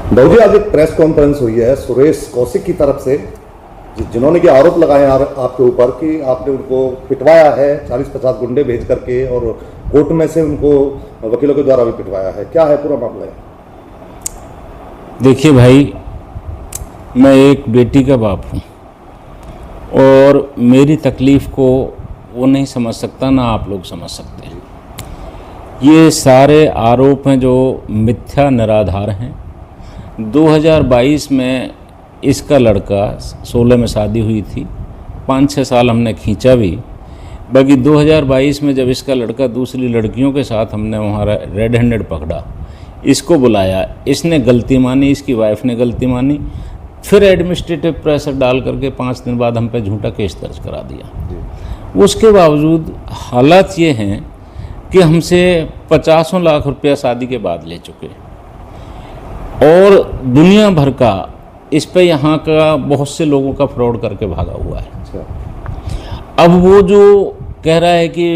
बाबू जी, आज एक press conference हुई है सुरेश कौशिक की तरफ से, जिन्होंने कि आरोप लगाए आपके ऊपर कि आपने उनको पिटवाया है 40-50 गुंडे भेज करके, और कोर्ट में से उनको वकीलों के द्वारा भी पिटवाया है। क्या है पूरा मामला? देखिए भाई, मैं एक बेटी का बाप हूँ और मेरी तकलीफ़ को वो नहीं समझ सकता, ना आप लोग समझ सकते हैं। ये सारे आरोप हैं जो मिथ्या निराधार हैं। 2022 में इसका लड़का 16 में शादी हुई थी, 5-6 साल हमने खींचा भी। बाकी 2022 में जब इसका लड़का दूसरी लड़कियों के साथ हमने वहाँ रेड हैंडेड पकड़ा, इसको बुलाया, इसने गलती मानी, इसकी वाइफ ने गलती मानी, फिर एडमिनिस्ट्रेटिव प्रेशर डाल करके 5 दिन बाद हम पे झूठा केस दर्ज करा दिया। उसके बावजूद हालात ये हैं कि हमसे 50 लाख रुपया शादी के बाद ले चुके, और दुनिया भर का इस पे यहाँ का बहुत से लोगों का फ्रॉड करके भागा हुआ है। अब वो जो कह रहा है कि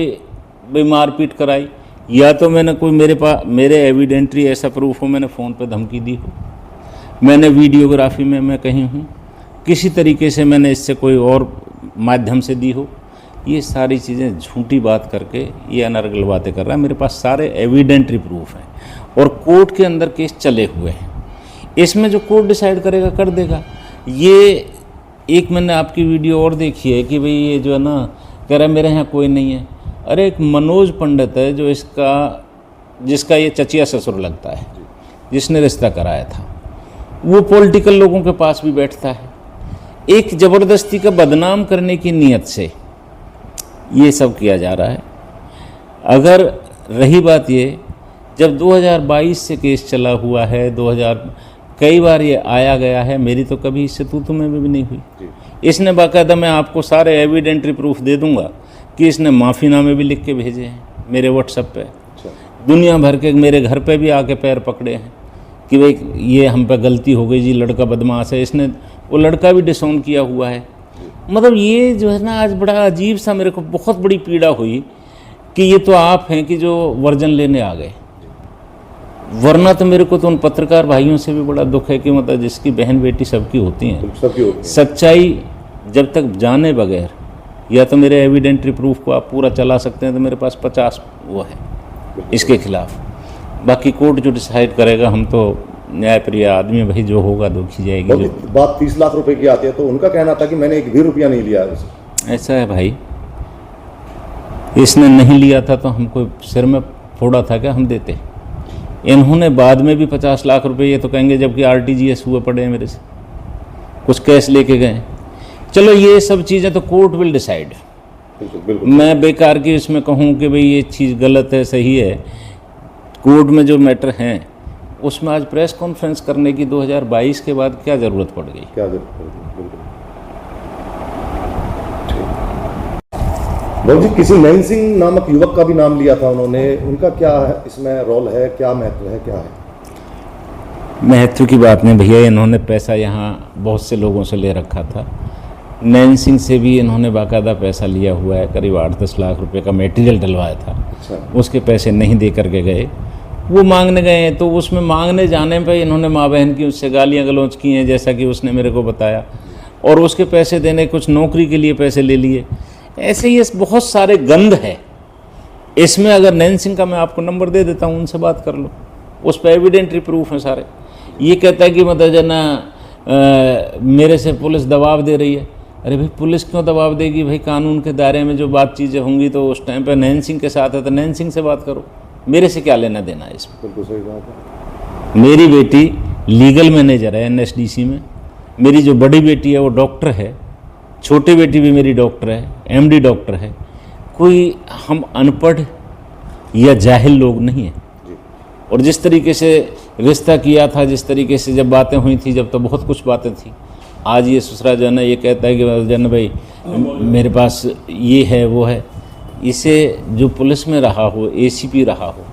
भाई मारपीट कराई, या तो मैंने कोई मेरे एविडेंटरी ऐसा प्रूफ हो, मैंने फ़ोन पे धमकी दी हो, मैंने वीडियोग्राफी में मैं कहीं हूँ, किसी तरीके से मैंने इससे कोई और माध्यम से दी हो, ये सारी चीज़ें झूठी बात करके ये अनर्गल बातें कर रहा है। मेरे पास सारे एविडेंटरी प्रूफ हैं और कोर्ट के अंदर केस चले हुए हैं। इसमें जो कोर्ट डिसाइड करेगा कर देगा। ये एक मैंने आपकी वीडियो और देखी है कि भाई ये जो है ना, कह रहा है मेरे यहाँ कोई नहीं है। अरे एक मनोज पंडित है जो जिसका ये चचिया ससुर लगता है, जिसने रिश्ता कराया था, वो पॉलिटिकल लोगों के पास भी बैठता है। एक ज़बरदस्ती का बदनाम करने की नीयत से ये सब किया जा रहा है। अगर रही बात ये, जब 2022 से केस चला हुआ है, 2000 कई बार ये आया गया है, मेरी तो कभी इससे तू में भी नहीं हुई। इसने बाकायदा, मैं आपको सारे एविडेंटरी प्रूफ दे दूंगा कि इसने माफ़ीनामे भी लिख के भेजे हैं मेरे व्हाट्सएप पे। दुनिया भर के मेरे घर पे भी आके पैर पकड़े हैं कि भाई ये हम पे गलती हो गई जी, लड़का बदमाश है। इसने वो लड़का भी डिसऑन किया हुआ है। मतलब ये जो है ना, आज बड़ा अजीब सा मेरे को बहुत बड़ी पीड़ा हुई कि ये तो आप हैं कि जो वर्जन लेने आ गए, वरना तो मेरे को तो उन पत्रकार भाइयों से भी बड़ा दुख है कि मतलब जिसकी बहन बेटी सबकी होती हैं, सच्चाई जब तक जाने बगैर, या तो मेरे एविडेंटरी प्रूफ को आप पूरा चला सकते हैं, तो मेरे पास 50 वो है इसके खिलाफ। बाकी कोर्ट जो डिसाइड करेगा, हम तो न्यायप्रिय आदमी, भाई जो होगा देखी जाएगी। जो बात 30 लाख रुपए की आती है तो उनका कहना था कि मैंने एक भी रुपया नहीं लिया है। ऐसा है भाई, इसने नहीं लिया था तो हमको सिर में फोड़ा था क्या हम देते। इन्होंने बाद में भी 50 लाख रुपए, ये तो कहेंगे जबकि RTGS हुए पड़े हैं मेरे से, कुछ कैश लेके गए। चलो ये सब चीज़ें तो कोर्ट विल डिसाइड। मैं बेकार की इसमें कहूँ कि भाई ये चीज़ गलत है सही है, कोर्ट में जो मैटर हैं उसमें आज प्रेस कॉन्फ्रेंस करने की 2022 के बाद क्या ज़रूरत पड़ गई? क्या ज़रूरत पड़ गई? बिल्कुल। बाबू जी, किसी नैन सिंह नामक युवक का भी नाम लिया था उन्होंने, उनका क्या है इसमें रोल है, क्या महत्व है, क्या है? महत्व की बात नहीं भैया, इन्होंने पैसा यहाँ बहुत से लोगों से ले रखा था। नैन सिंह से भी इन्होंने बाकायदा पैसा लिया हुआ है, करीब 8-10 लाख रुपए का मटेरियल डलवाया था। अच्छा। उसके पैसे नहीं दे करके गए, वो मांगने गए, तो उसमें मांगने जाने पे इन्होंने माँ बहन की उससे गालियाँ गलौज की हैं, जैसा कि उसने मेरे को बताया, और उसके पैसे देने, कुछ नौकरी के लिए पैसे ले लिए। ऐसे ही बहुत सारे गंद है इसमें। अगर नैन सिंह का मैं आपको नंबर दे देता हूँ, उनसे बात कर लो, उस पर एविडेंटरी प्रूफ हैं सारे। ये कहता है कि मतलब जो ना मेरे से पुलिस दबाव दे रही है। अरे भाई, पुलिस क्यों दबाव देगी भाई? कानून के दायरे में जो बात चीज़ें होंगी तो उस टाइम पर नैन सिंह के साथ है तो नैन सिंह से बात करो, मेरे से क्या लेना देना है इसमें? बिल्कुल सही बात है। मेरी बेटी लीगल मैनेजर है NSDC में, मेरी जो बड़ी बेटी है वो डॉक्टर है, छोटी बेटी भी मेरी डॉक्टर है, MD डॉक्टर है। कोई हम अनपढ़ या जाहिल लोग नहीं हैं। और जिस तरीके से रिश्ता किया था, जिस तरीके से जब बातें हुई थी, जब तो बहुत कुछ बातें थी, आज ये ससुरा जो है ना, ये कहता है कि जन भाई मेरे पास ये है वो है। इसे जो पुलिस में रहा हो, ACP रहा हो,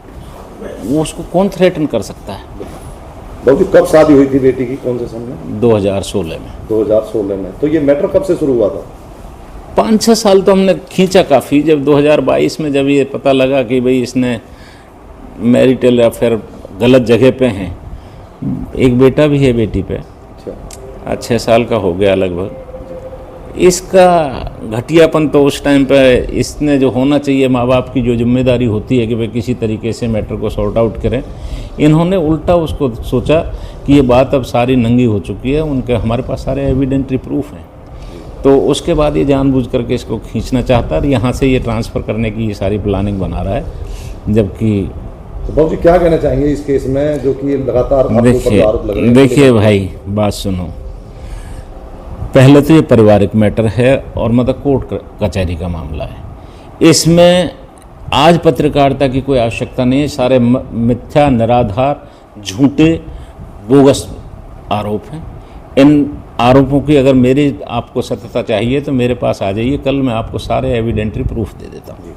वो उसको कौन थ्रेटन कर सकता है? बाबू, कब शादी हुई थी बेटी की, कौन से सन में? 2016 में। 2016 में। तो ये मैटर कब से शुरू हुआ था? 5-6 साल तो हमने खींचा काफ़ी। जब 2022 में जब ये पता लगा कि भाई इसने मैरिटल अफेयर गलत जगह पे हैं, एक बेटा भी है बेटी पे, अच्छा 6 साल का हो गया लगभग। इसका घटियापन तो उस टाइम पे इसने जो होना चाहिए, माँ बाप की जो जिम्मेदारी होती है कि वे किसी तरीके से मैटर को सॉर्ट आउट करें, इन्होंने उल्टा उसको सोचा कि ये बात अब सारी नंगी हो चुकी है, उनके हमारे पास सारे एविडेंटरी प्रूफ हैं, तो उसके बाद ये जानबूझ करके इसको खींचना चाहता है और यहाँ से ये ट्रांसफ़र करने की ये सारी प्लानिंग बना रहा है। जबकि तो बाबू जी क्या कहना चाहेंगे इस केस में, जो कि लगातार आपके ऊपर जो आरोप लग रहे हैं? देखिए भाई, बात सुनो, पहले तो ये पारिवारिक मैटर है और मतलब कोर्ट कचहरी का मामला है। इसमें आज पत्रकारिता की कोई आवश्यकता नहीं है। सारे मिथ्या, निराधार, झूठे, बोगस आरोप हैं। इन आरोपों की अगर मेरी आपको सत्यता चाहिए तो मेरे पास आ जाइए, कल मैं आपको सारे एविडेंटरी प्रूफ दे देता हूँ।